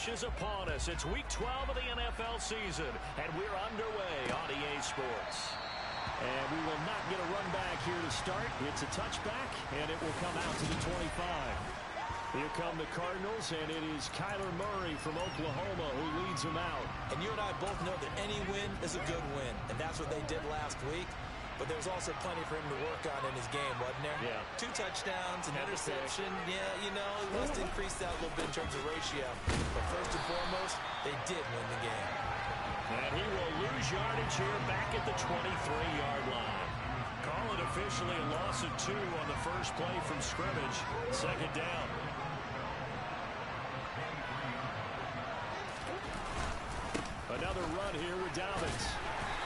finish is upon us. It's Week 12 of the NFL season, and we're underway on EA Sports. And we will not get a run back here to start. It's a touchback, and it will come out to the 25. Here come the Cardinals, and it is Kyler Murray from Oklahoma who leads them out. And you and I both know that any win is a good win, and that's what they did last week. But there's also plenty for him to work on in his game, wasn't there? Yeah. 2 touchdowns, an interception. Yeah, you know, he wants to increase that a little bit in terms of ratio. But first and foremost, they did win the game. And he will lose yardage here back at the 23-yard line. Call it officially a loss of 2 on the first play from scrimmage. Second down. Another run here with Dobbins.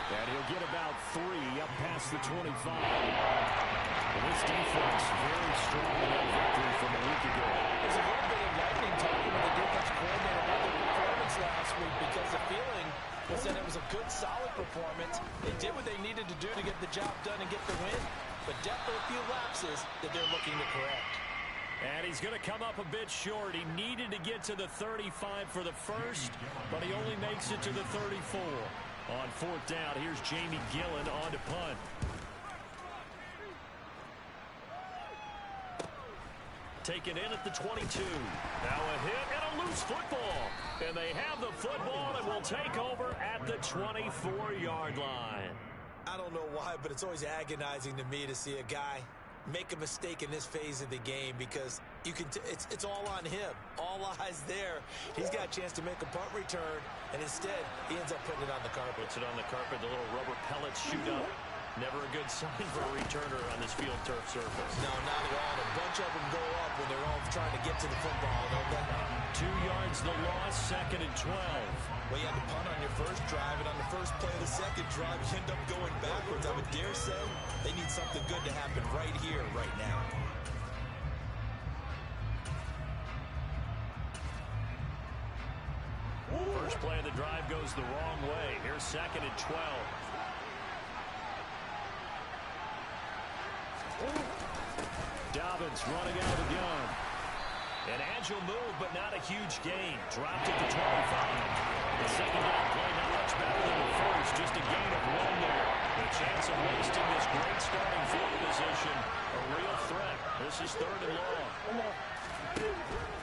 And he'll get about 3 up past the 25. And this defense very strong in that victory from a week ago. There's a little bit of lightning talking with the defense coordinator about their performance last week because the feeling was that it was a good, solid performance. They did what they needed to do to get the job done and get the win, but definitely a few lapses that they're looking to correct. And he's going to come up a bit short. He needed to get to the 35 for the first, but he only makes it to the 34. On fourth down, here's Jamie Gillen on to punt. Taken in at the 22. Now a hit and a loose football. And they have the football and will take over at the 24-yard line. I don't know why, but it's always agonizing to me to see a guy make a mistake in this phase of the game because you can it's all on him. All eyes there. He's got a chance to make a punt return, and instead he ends up putting it on the carpet. Puts it on the carpet. The little rubber pellets shoot up. Never a good sign for a returner on this field turf surface. No, not at all. A bunch of them go up when they're all trying to get to the football, don't they? 2 yards the loss, second and 12. Well, you had to punt on your first drive, and on the first play of the second drive, you end up going backwards. I would dare say they need something good to happen right here, right now. First play of the drive goes the wrong way. Here's second and 12. Dobbins running out of the gun. An agile move, but not a huge gain. Dropped at the 25. The second down play not much better than the first. Just a gain of 1 there. The chance of wasting this great starting field position. A real threat. This is third and long.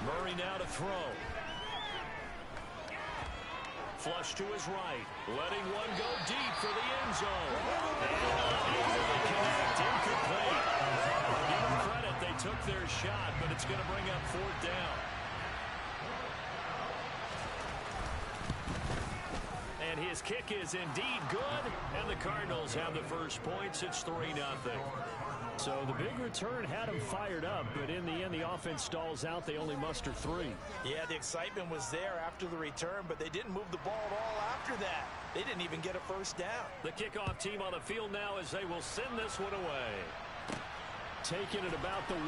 Murray now to throw. Flush to his right. Letting one go deep for the end zone. And unable to connect. Incomplete. Give them credit. They took their shot, but it's going to bring up fourth down. And his kick is indeed good. And the Cardinals have the first points. It's 3-0. So the big return had them fired up, but in the end, the offense stalls out. They only muster 3. Yeah, the excitement was there after the return, but they didn't move the ball at all after that. They didn't even get a first down. The kickoff team on the field now as they will send this one away. Taking it about the 1.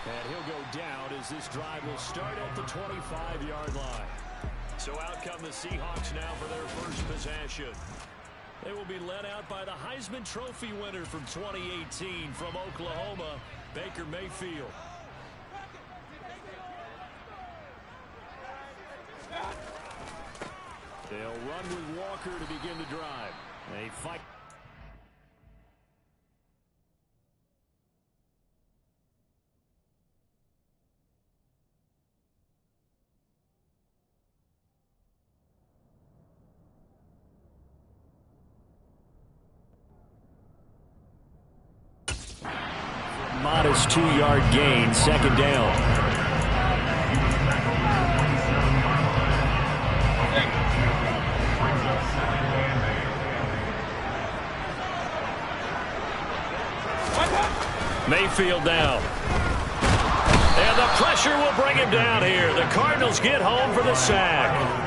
And he'll go down as this drive will start at the 25-yard line. So out come the Seahawks now for their first possession. They will be led out by the Heisman Trophy winner from 2018 from Oklahoma, Baker Mayfield. They'll run with Walker to begin the drive. They fight. Modest 2-yard gain, second down. Mayfield down. And the pressure will bring him down here. The Cardinals get home for the sack.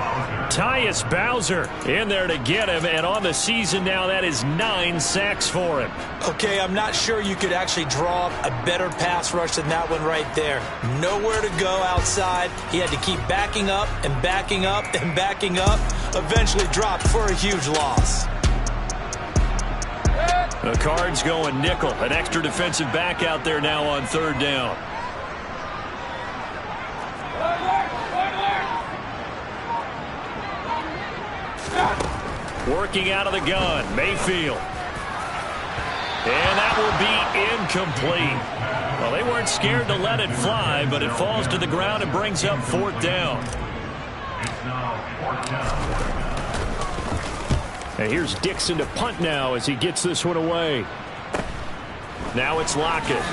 Tyus Bowser in there to get him, and on the season now, that is 9 sacks for him. Okay, I'm not sure you could actually draw up a better pass rush than that one right there. Nowhere to go outside. He had to keep backing up and backing up and backing up. Eventually dropped for a huge loss. The Cards going nickel. An extra defensive back out there now on third down. Working out of the gun, Mayfield. And that will be incomplete. Well, they weren't scared to let it fly, but it falls to the ground and brings up 4th down. And here's Dixon to punt now as he gets this one away. Now it's Lockett.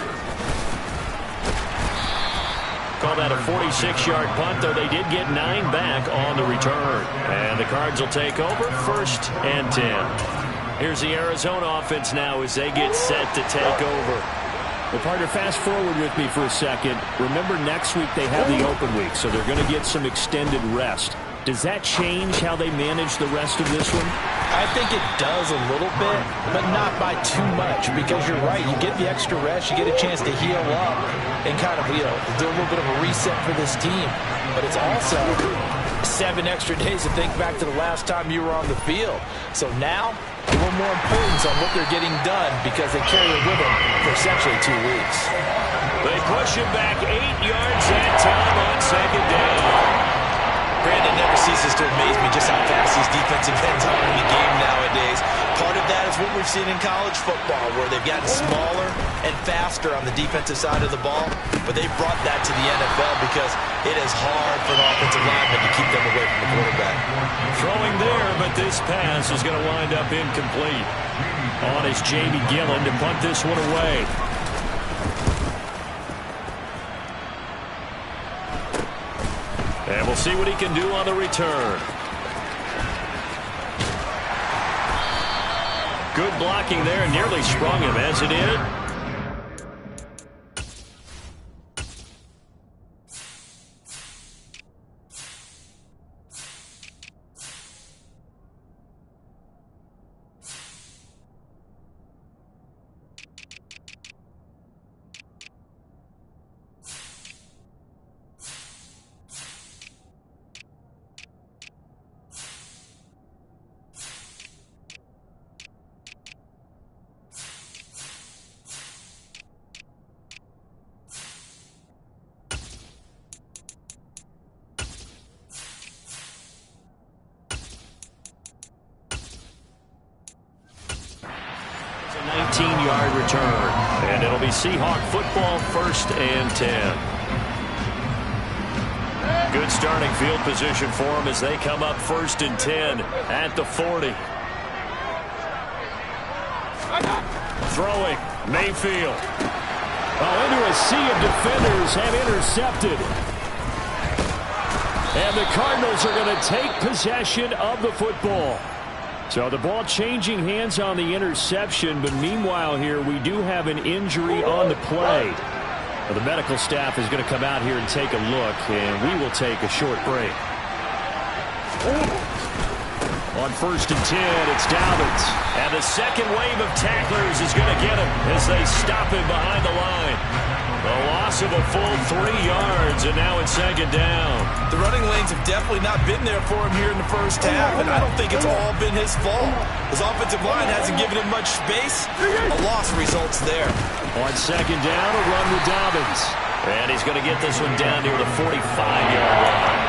Call that a 46-yard punt, though they did get 9 back on the return. And the Cards will take over 1st and 10. Here's the Arizona offense now as they get set to take over. Well, partner, fast forward with me for a second. Remember, next week they have the open week, so they're going to get some extended rest. Does that change how they manage the rest of this one? I think it does a little bit, but not by too much, because you're right. You get the extra rest, you get a chance to heal up and kind of, do a little bit of a reset for this team. But it's also 7 extra days to think back to the last time you were on the field. So now, a little more importance on what they're getting done because they carry it with them for essentially 2 weeks. They push him back 8 yards that time on 2nd down. Brandon, never ceases to amaze me just how fast these defensive ends are in the game nowadays. Part of that is what we've seen in college football, where they've gotten smaller and faster on the defensive side of the ball, but they've brought that to the NFL because it is hard for an offensive lineman to keep them away from the quarterback. Throwing there, but this pass is going to wind up incomplete. On is Jamie Gillen to punt this one away. And we'll see what he can do on the return. Good blocking there, nearly sprung him as it did. It's a 19-yard return, and it'll be Seahawk football 1st and 10. Good starting field position for them as they come up 1st and 10 at the 40. Throwing, Mayfield. Into a sea of defenders have intercepted. And the Cardinals are going to take possession of the football. So the ball changing hands on the interception, but meanwhile here we do have an injury on the play. Well, the medical staff is going to come out here and take a look, and we will take a short break. On 1st and 10, it's Dobbins. And the second wave of tacklers is going to get him as they stop him behind the line. A loss of a full 3 yards, and now it's 2nd down. The running lanes have definitely not been there for him here in the first half, and I don't think it's all been his fault. His offensive line hasn't given him much space. A loss results there. On 2nd down, a run with Dobbins. And he's going to get this one down near the 45-yard line.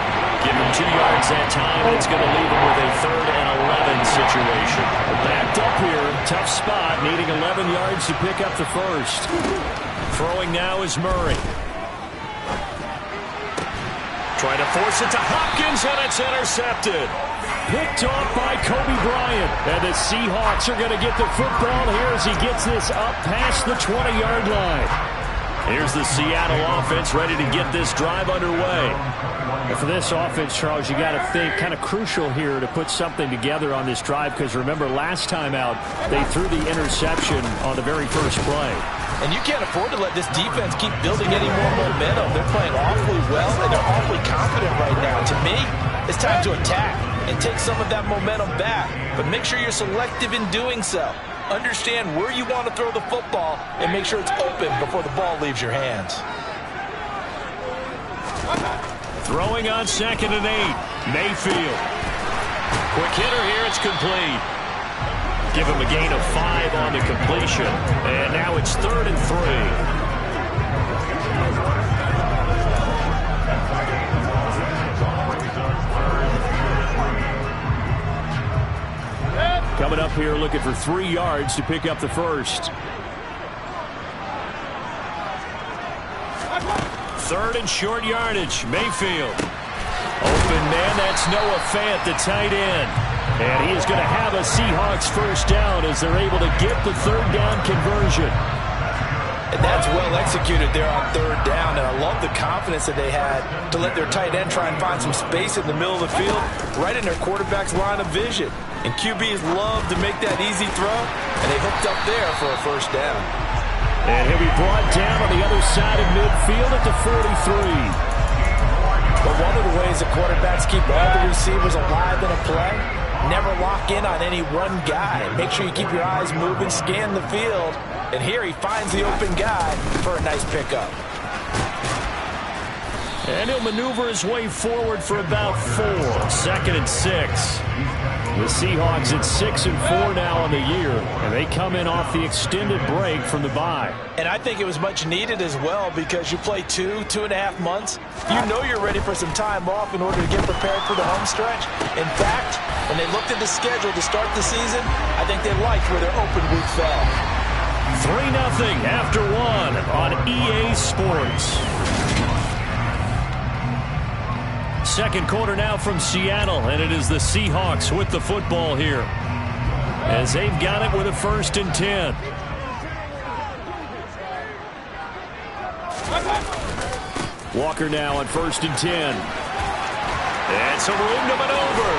Give him 2 yards that time, and it's going to leave him with a 3rd and 11 situation. Backed up here, tough spot, needing 11 yards to pick up the first. Throwing now is Murray. Trying to force it to Hopkins, and it's intercepted. Picked off by Kobe Bryant. And the Seahawks are going to get the football here as he gets this up past the 20-yard line. Here's the Seattle offense ready to get this drive underway. And for this offense, Charles, you got to think kind of crucial here to put something together on this drive, because remember last time out they threw the interception on the very first play. And you can't afford to let this defense keep building any more momentum. They're playing awfully well, and they're awfully confident right now. To me, it's time to attack and take some of that momentum back. But make sure you're selective in doing so. Understand where you want to throw the football and make sure it's open before the ball leaves your hands. Throwing on 2nd and 8. Mayfield. Quick hitter here. It's complete. Give him a gain of 5 on the completion. And now it's 3rd and 3. Coming up here looking for 3 yards to pick up the first. 3rd and short yardage. Mayfield. Open man, that's Noah Fant, the tight end. And he is going to have a Seahawks first down as they're able to get the 3rd down conversion. And that's well executed there on 3rd down. And I love the confidence that they had to let their tight end try and find some space in the middle of the field, right in their quarterback's line of vision. And QBs love to make that easy throw, and they hooked up there for a first down. And he'll be brought down on the other side of midfield at the 43. But one of the ways the quarterbacks keep all the receivers alive in a play, never lock in on any one guy. Make sure you keep your eyes moving, scan the field. And here he finds the open guy for a nice pickup. And he'll maneuver his way forward for about 4. 2nd and 6. The Seahawks at 6-4 now on the year, and they come in off the extended break from the bye. And I think it was much needed as well, because you play 2.5 months. You know you're ready for some time off in order to get prepared for the home stretch. In fact, when they looked at the schedule to start the season, I think they liked where their open week fell. 3-0 after 1 on EA Sports. 2nd quarter now from Seattle, and it is the Seahawks with the football here as they've got it with a 1st and 10. Walker now on 1st and 10. And some room to maneuver.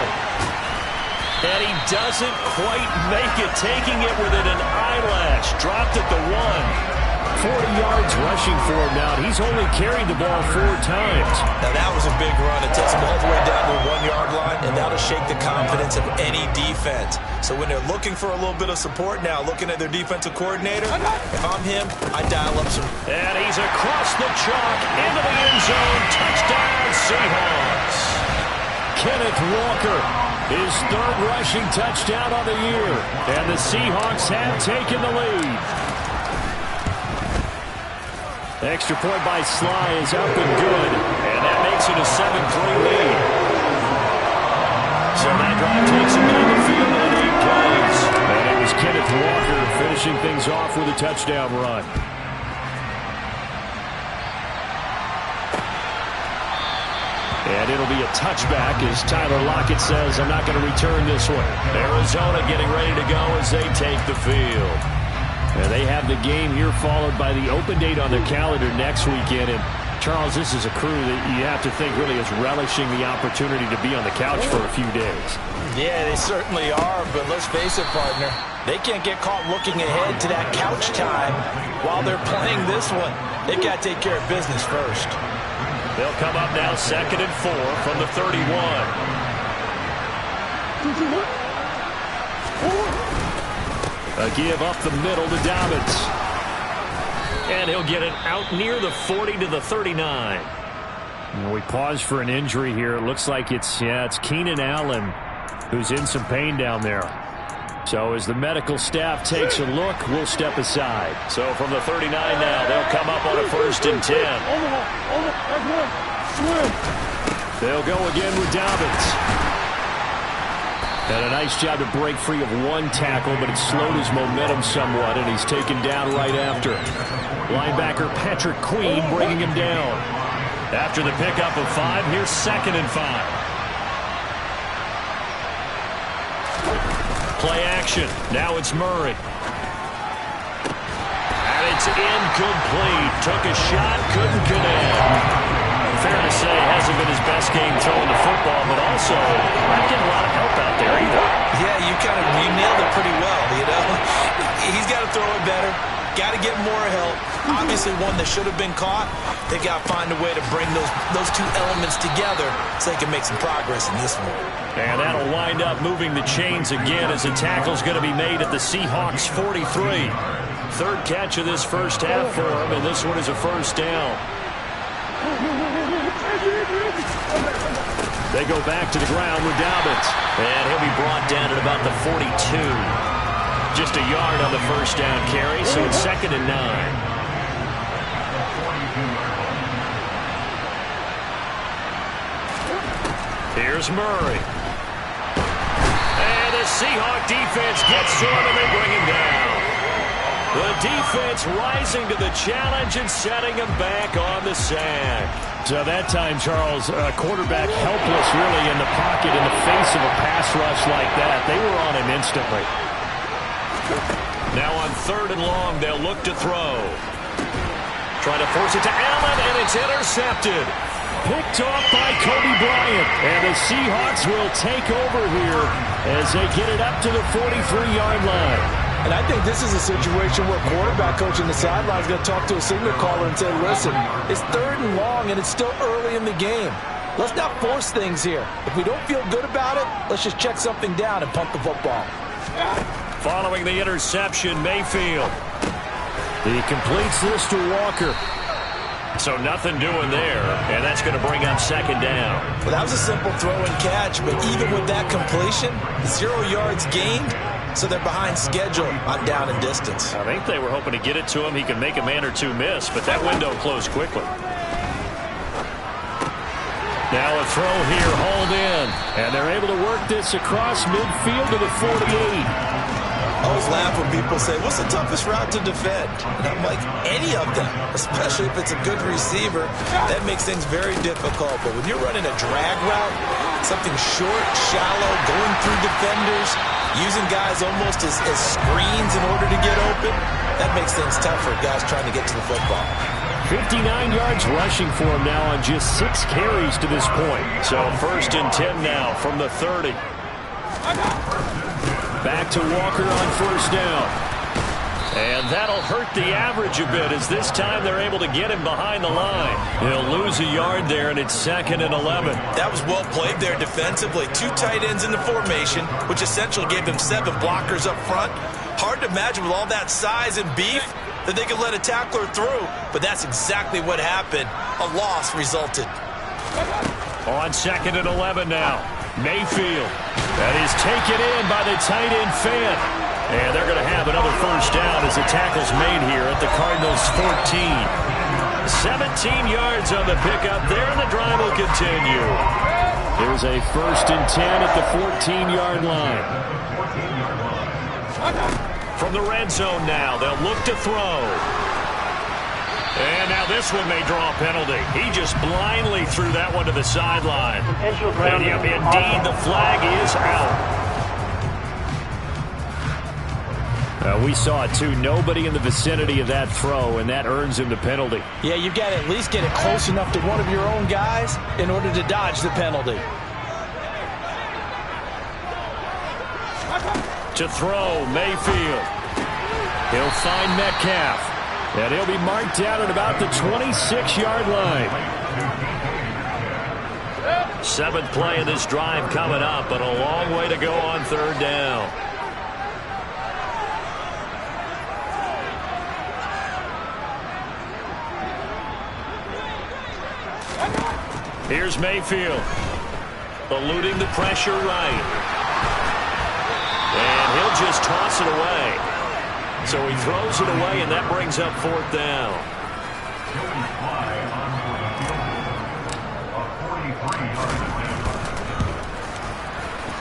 And he doesn't quite make it, taking it within an eyelash. Dropped at the 1. 40 yards rushing for him now. He's only carried the ball 4 times. Now that was a big run. It takes him all the way down to the 1-yard line, and that'll shake the confidence of any defense. So when they're looking for a little bit of support now, looking at their defensive coordinator, if I'm him, I dial up some. And he's across the chalk into the end zone. Touchdown, Seahawks. Kenneth Walker, his 3rd rushing touchdown of the year. And the Seahawks have taken the lead. Extra point by Sly is up and good, and that makes it a 7-3 lead. So that drive takes him down the field in 8 plays. And it was Kenneth Walker finishing things off with a touchdown run. And it'll be a touchback as Tyler Lockett says, I'm not going to return this one. Arizona getting ready to go as they take the field. And they have the game here followed by the open date on their calendar next weekend. And Charles, this is a crew that you have to think really is relishing the opportunity to be on the couch for a few days. Yeah, they certainly are, but let's face it, partner. They can't get caught looking ahead to that couch time while they're playing this one. They got to take care of business first. They'll come up now 2nd and 4 from the 31. A give up the middle to Dobbins. And he'll get it out near the 40 to the 39. And we pause for an injury here. It looks like it's Keenan Allen who's in some pain down there. So as the medical staff takes a look, we'll step aside. So from the 39 now, they'll come up on a 1st and 10. They'll go again with Dobbins. And a nice job to break free of 1 tackle, but it slowed his momentum somewhat, and he's taken down right after. Linebacker Patrick Queen bringing him down. After the pickup of 5, here's 2nd and 5. Play action. Now it's Murray. And it's incomplete. Took a shot, couldn't connect. Fair to say, hasn't been his best game throwing the football, but also not getting a lot of help out there either. Yeah, you nailed it pretty well, you know. He's got to throw it better. Got to get more help. Obviously one that should have been caught. They got to find a way to bring those 2 elements together so they can make some progress in this one. And that'll wind up moving the chains again as the tackle's going to be made at the Seahawks 43. 3rd catch of this first half for him, and this one is a 1st down. They go back to the ground with Dobbins. And he'll be brought down at about the 42. Just a yard on the 1st down carry, so it's 2nd and 9. Here's Murray. And the Seahawk defense gets to him, and they bring him down. The defense rising to the challenge and setting him back on the sack. So that time, Charles, quarterback helpless really in the pocket in the face of a pass rush like that. They were on him instantly. Now on 3rd and long, they'll look to throw. Trying to force it to Allen, and it's intercepted. Picked off by Kobe Bryant. And the Seahawks will take over here as they get it up to the 43-yard line. And I think this is a situation where quarterback coach in the sideline is going to talk to a signal caller and say, listen, it's 3rd and long and it's still early in the game. Let's not force things here. If we don't feel good about it, let's just check something down and punt the football. Following the interception, Mayfield. He completes this to Walker. So nothing doing there, and that's going to bring up 2nd down. Well, that was a simple throw and catch, but even with that completion, 0 yards gained, so they're behind schedule on down and distance. I think they were hoping to get it to him. He could make a man or two miss, but that window closed quickly. Now a throw here, hauled in, and they're able to work this across midfield to the 48. I always laugh when people say, what's the toughest route to defend? And I'm like, any of them, especially if it's a good receiver. That makes things very difficult. But when you're running a drag route, something short, shallow, going through defenders, using guys almost as screens in order to get open, that makes things tough for guys trying to get to the football. 59 yards rushing for him now on just 6 carries to this point. So 1st and 10 now from the 30. Back to Walker on 1st down. And that'll hurt the average a bit as this time they're able to get him behind the line. He'll lose a yard there, and it's 2nd and 11. That was well played there defensively. 2 tight ends in the formation, which essentially gave them 7 blockers up front. Hard to imagine with all that size and beef that they could let a tackler through, but that's exactly what happened. A loss resulted. On 2nd and 11 now. Mayfield. That is taken in by the tight end Fant. And they're going to have another 1st down as the tackle's made here at the Cardinals' 14. 17 yards on the pickup there, and the drive will continue. Here's a 1st and 10 at the 14-yard line. From the red zone now, they'll look to throw. And now this one may draw a penalty. He just blindly threw that one to the sideline. And indeed, the flag is out. We saw it, too. Nobody in the vicinity of that throw, and that earns him the penalty. Yeah, you've got to at least get it close enough to one of your own guys in order to dodge the penalty. To throw, Mayfield. He'll find Metcalf. And he'll be marked down at about the 26-yard line. 7th play of this drive coming up, but a long way to go on 3rd down. Here's Mayfield. Eluding the pressure right. And he'll just toss it away. So he throws it away, and that brings up 4th down.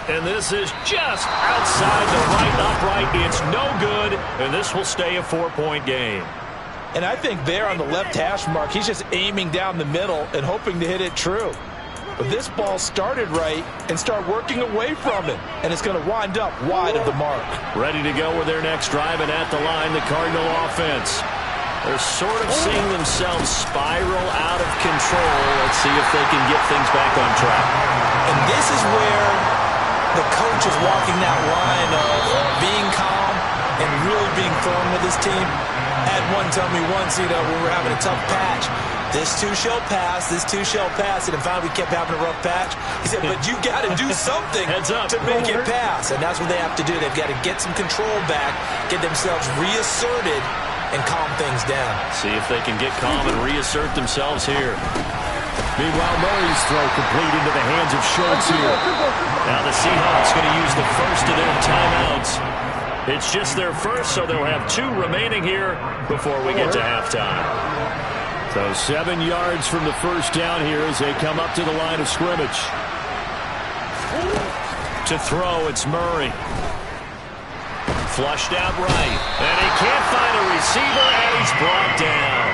And this is just outside the right upright. It's no good, and this will stay a 4-point game. And I think there on the left hash mark, he's just aiming down the middle and hoping to hit it true. But this ball started right and start working away from him, and it's going to wind up wide of the mark. Ready to go with their next drive, and at the line, the Cardinal offense. They're sort of seeing themselves spiral out of control. Let's see if they can get things back on track. And this is where the coach is walking that line of being calm and really being firm with his team. Had one tell me once, when we're having a tough patch, this too shall pass, this too shall pass. And finally we kept having a rough patch. He said, but you got to do something to make it pass. And that's what they have to do. They've got to get some control back, get themselves reasserted, and calm things down. See if they can get calm and reassert themselves here. Meanwhile, Murray's throw complete into the hands of Schultz here. Now the Seahawks going to use the first of their timeouts. It's just their first, so they'll have 2 remaining here before we get to halftime. So 7 yards from the first down here as they come up to the line of scrimmage. To throw, it's Murray. Flushed out right. And he can't find a receiver, and he's brought down.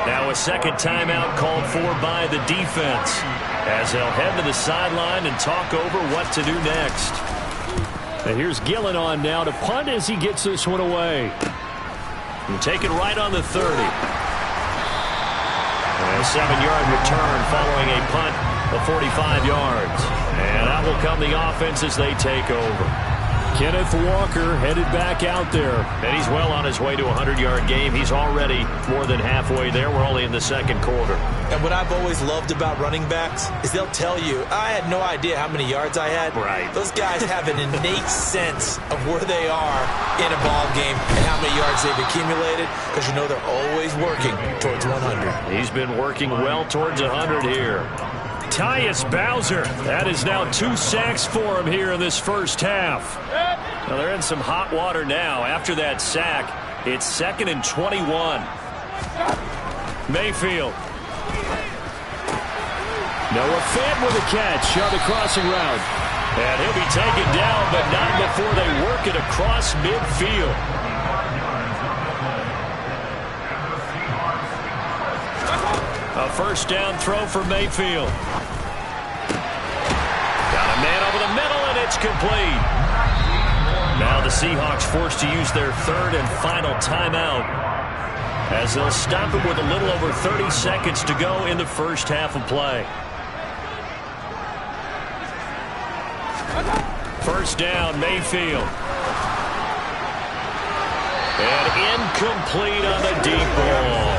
Now a second timeout called for by the defense, as they'll head to the sideline and talk over what to do next. And here's Gillen on now to punt as he gets this one away. And take it right on the 30. And a 7-yard return following a punt of 45 yards. And out will come the offense as they take over. Kenneth Walker headed back out there. And he's well on his way to a 100-yard game. He's already more than halfway there. We're only in the second quarter. And what I've always loved about running backs is they'll tell you, I had no idea how many yards I had. Right. Those guys have an innate sense of where they are in a ball game and how many yards they've accumulated, because you know they're always working towards 100. He's been working well towards 100 here. Tyus Bowser. That is now 2 sacks for him here in this first half. Now they're in some hot water now. After that sack, it's 2nd and 21. Mayfield. Noah Fant with a catch on the crossing route. And he'll be taken down, but not before they work it across midfield. A first down throw for Mayfield. Got a man over the middle, and it's complete. Now the Seahawks forced to use their third and final timeout, as they'll stop it with a little over 30 seconds to go in the first half of play. First down, Mayfield. And incomplete on the deep ball.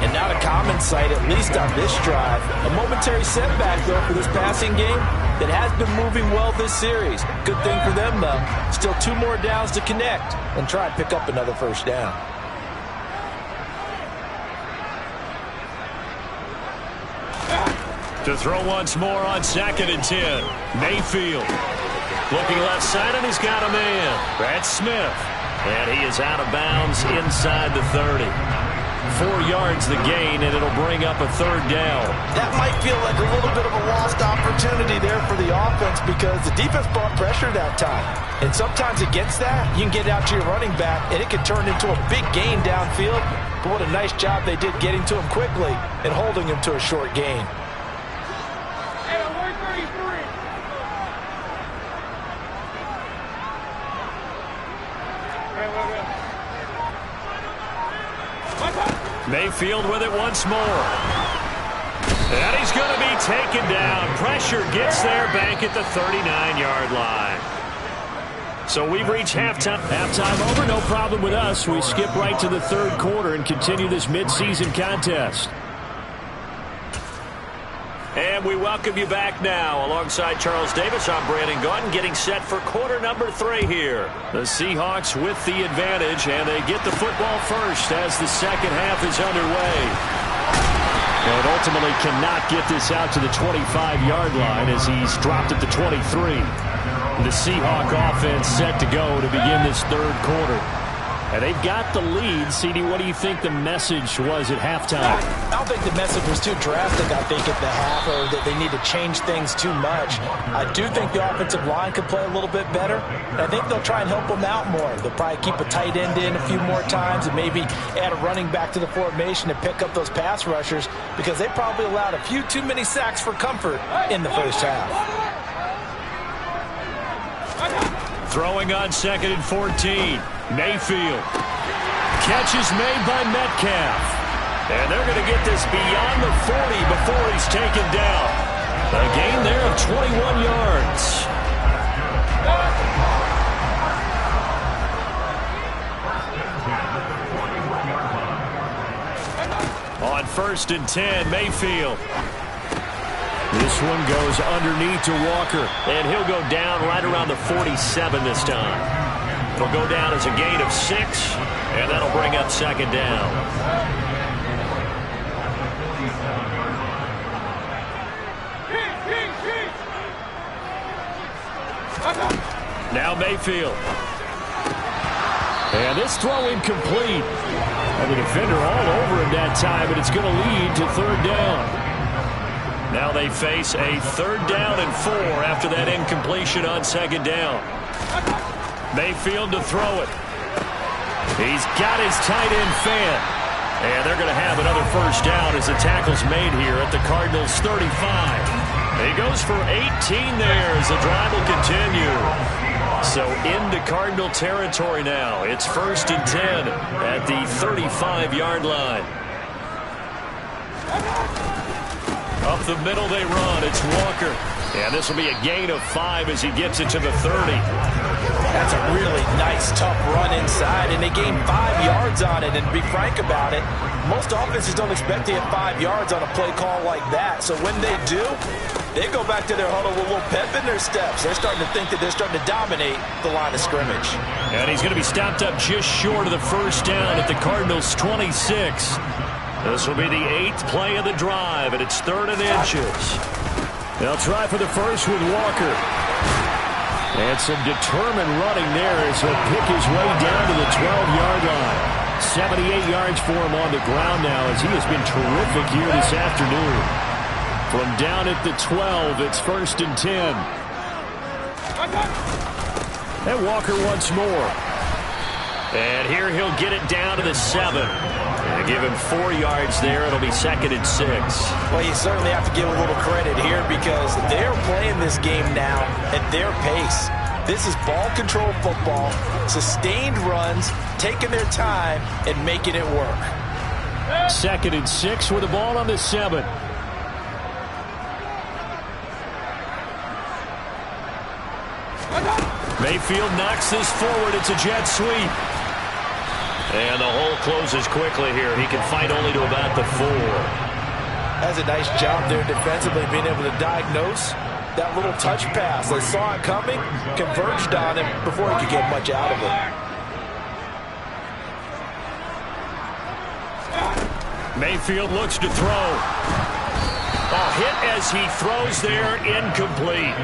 And not a common sight, at least on this drive. A momentary setback, though, for this passing game that has been moving well this series. Good thing for them, though. Still 2 more downs to connect and try and pick up another first down. To throw once more on 2nd and 10. Mayfield. Looking left side, and he's got a man. Brad Smith. And he is out of bounds inside the 30. 4 yards the gain, and it'll bring up a third down. That might feel like a little bit of a lost opportunity there for the offense, because the defense brought pressure that time. And sometimes against that, you can get out to your running back, and it can turn into a big gain downfield. But what a nice job they did getting to him quickly and holding him to a short gain. Mayfield with it once more. And he's going to be taken down. Pressure gets there, back at the 39-yard line. So we've reached halftime. Halftime over, no problem with us. We skip right to the third quarter and continue this midseason contest. And we welcome you back now. Alongside Charles Davis, I'm Brandon Gaudin, getting set for quarter number 3 here. The Seahawks with the advantage, and they get the football first as the second half is underway. And ultimately cannot get this out to the 25-yard line as he's dropped at the 23. The Seahawk offense set to go to begin this third quarter. And they've got the lead. CD, what do you think the message was at halftime? I don't think the message was too drastic, I think, at the half, or that they need to change things too much. I do think the offensive line could play a little bit better. And I think they'll try and help them out more. They'll probably keep a tight end in a few more times and maybe add a running back to the formation to pick up those pass rushers, because they probably allowed a few too many sacks for comfort in the first half. Throwing on 2nd and 14. Mayfield. Catch is made by Metcalf. And they're going to get this beyond the 40 before he's taken down. A gain there of 21 yards. On 1st and 10, Mayfield. This one goes underneath to Walker, and he'll go down right around the 47 this time. It'll go down as a gain of 6, and that'll bring up 2nd down. Now Mayfield. And this throw incomplete. And the defender all over him that time, but it's going to lead to 3rd down. Now they face a 3rd down and 4 after that incompletion on 2nd down. Mayfield to throw it. He's got his tight end fan. And they're going to have another first down as the tackle's made here at the Cardinals' 35. He goes for 18 there as the drive will continue. So into Cardinal territory now. It's 1st and 10 at the 35-yard line. Up the middle they run. It's Walker. And this will be a gain of 5 as he gets it to the 30. That's a really nice, tough run inside, and they gained 5 yards on it. And to be frank about it, most offenses don't expect to get 5 yards on a play call like that. So when they do, they go back to their huddle with a little pep in their steps. They're starting to think that they're starting to dominate the line of scrimmage. And he's going to be stopped up just short of the first down at the Cardinals' 26. This will be the 8th play of the drive, and it's 3rd and inches. They'll try for the first with Walker. And some determined running there as he'll pick his way down to the 12-yard line. 78 yards for him on the ground now as he has been terrific here this afternoon. From down at the 12, it's 1st and 10. And Walker once more. And here he'll get it down to the 7. And give him 4 yards there. It'll be 2nd and 6. Well, you certainly have to give a little credit here because they're playing this game now at their pace. This is ball control football, sustained runs, taking their time, and making it work. 2nd and 6 with the ball on the 7. Mayfield knocks this forward. It's a jet sweep. And the hole closes quickly here. He can fight only to about the 4. That's a nice job there defensively, being able to diagnose that little touch pass. They saw it coming, converged on him before he could get much out of it. Mayfield looks to throw. A hit as he throws there, incomplete.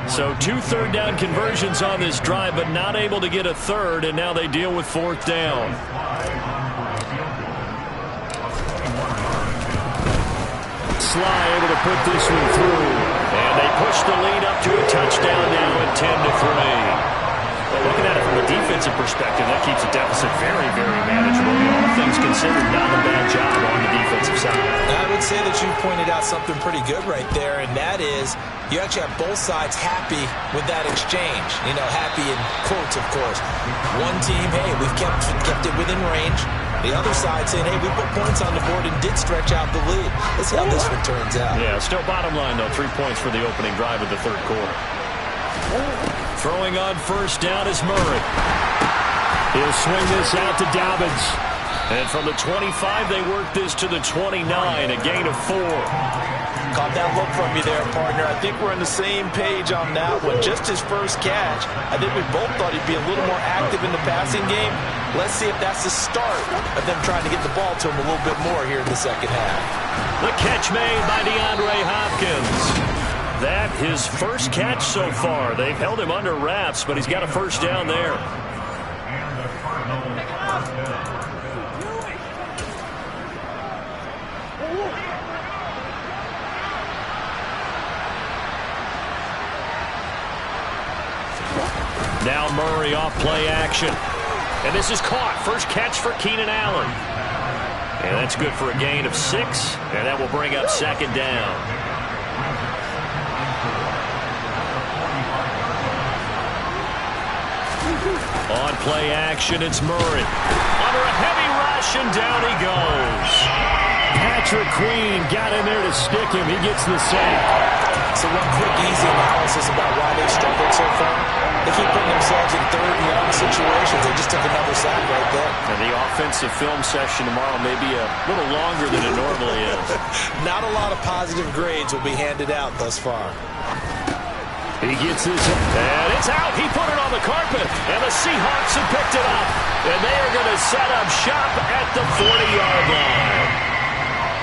So 2 third-down conversions on this drive, but not able to get a third, and now they deal with 4th down. Sly able to put this one through, and they push the lead up to a touchdown now at 10-3. Looking at it from a defensive perspective, that keeps the deficit very, very manageable. All things considered, not a bad job on the defensive side. I would say that you pointed out something pretty good right there, and that is you actually have both sides happy with that exchange. You know, happy in quotes, of course. One team, hey, we've kept it within range. The other side saying, hey, we put points on the board and did stretch out the lead. Let's see how this one turns out. Yeah, still bottom line, though. 3 points for the opening drive of the 3rd quarter. Throwing on first down is Murray. He'll swing this out to Dobbins. And from the 25, they work this to the 29, a gain of 4. Caught that look from you there, partner. I think we're on the same page on that one. Just his first catch. I think we both thought he'd be a little more active in the passing game. Let's see if that's the start of them trying to get the ball to him a little bit more here in the second half. The catch made by DeAndre Hopkins. That his first catch so far. They've held him under wraps, but he's got a first down there. Now Murray off play action. And this is caught. First catch for Keenan Allen. And that's good for a gain of 6. And that will bring up 2nd down. On play action, it's Murray. Under a heavy rush, and down he goes. Patrick Queen got in there to stick him. He gets the sack. So one quick, easy analysis about why they struggled so far. They keep putting themselves in 3rd and long situations. They just took another sack right there. And the offensive film session tomorrow may be a little longer than it normally is. Not a lot of positive grades will be handed out thus far. He gets this, and it's out. He put it on the carpet, and the Seahawks have picked it up. And they are going to set up shop at the 40-yard line.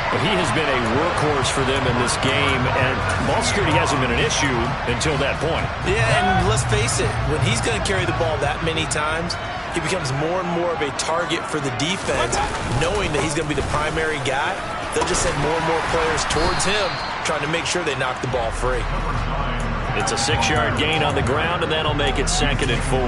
But he has been a workhorse for them in this game, and ball security hasn't been an issue until that point. Yeah, and let's face it, when he's going to carry the ball that many times, he becomes more and more of a target for the defense, knowing that he's going to be the primary guy. They'll just send more and more players towards him, trying to make sure they knock the ball free. It's a 6-yard gain on the ground, and that'll make it 2nd and 4.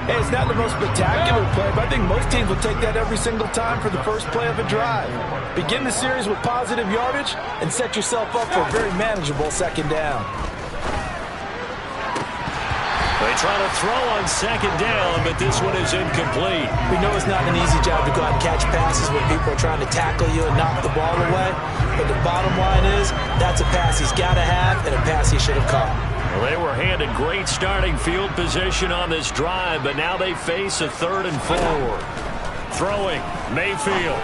Hey, it's not the most spectacular play, but I think most teams will take that every single time for the first play of a drive. Begin the series with positive yardage and set yourself up for a very manageable 2nd down. They try to throw on 2nd down, but this one is incomplete. We know it's not an easy job to go out and catch passes when people are trying to tackle you and knock the ball away. But the bottom line is, that's a pass he's got to have and a pass he should have caught. Well, they were handed great starting field position on this drive, but now they face a 3rd and 4. Throwing, Mayfield.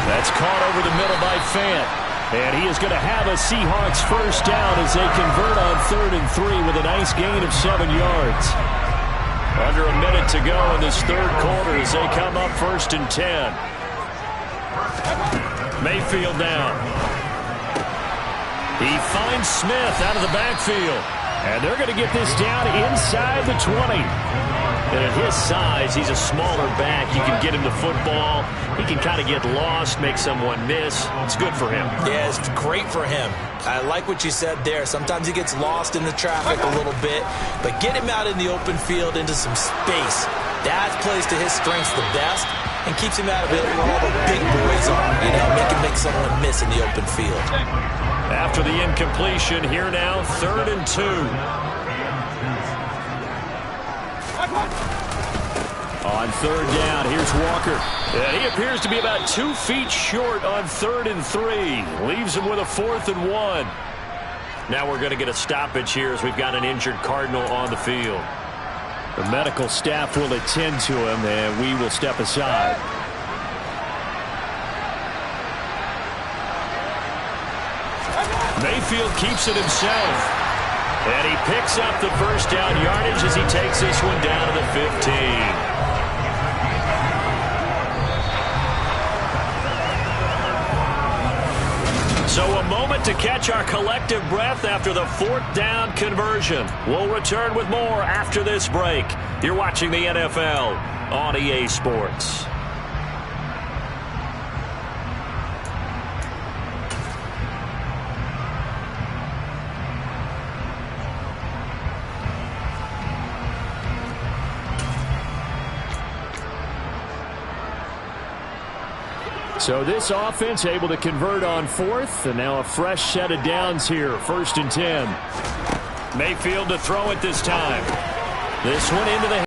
That's caught over the middle by Fant. And he is going to have a Seahawks first down as they convert on 3rd and 3 with a nice gain of 7 yards. Under a minute to go in this 3rd quarter as they come up 1st and 10. Mayfield down. He finds Smith out of the backfield. And they're going to get this down inside the 20. And at his size, he's a smaller back. You can get him the football. He can kind of get lost, make someone miss. It's good for him. Yeah, it's great for him. I like what you said there. Sometimes he gets lost in the traffic a little bit, but get him out in the open field into some space. That plays to his strengths the best and keeps him out of it where all the big boys are. You know, make someone miss in the open field. After the incompletion, here now, 3rd and 2. On 3rd down, here's Walker. And he appears to be about 2 feet short on 3rd and 3. Leaves him with a 4th and 1. Now we're going to get a stoppage here as we've got an injured Cardinal on the field. The medical staff will attend to him, and we will step aside. Mayfield keeps it himself. And he picks up the first down yardage as he takes this one down to the 15. So a moment to catch our collective breath after the 4th down conversion. We'll return with more after this break. You're watching the NFL on EA Sports. So this offense able to convert on 4th, and now a fresh set of downs here, 1st and 10. Mayfield to throw it this time. This one into the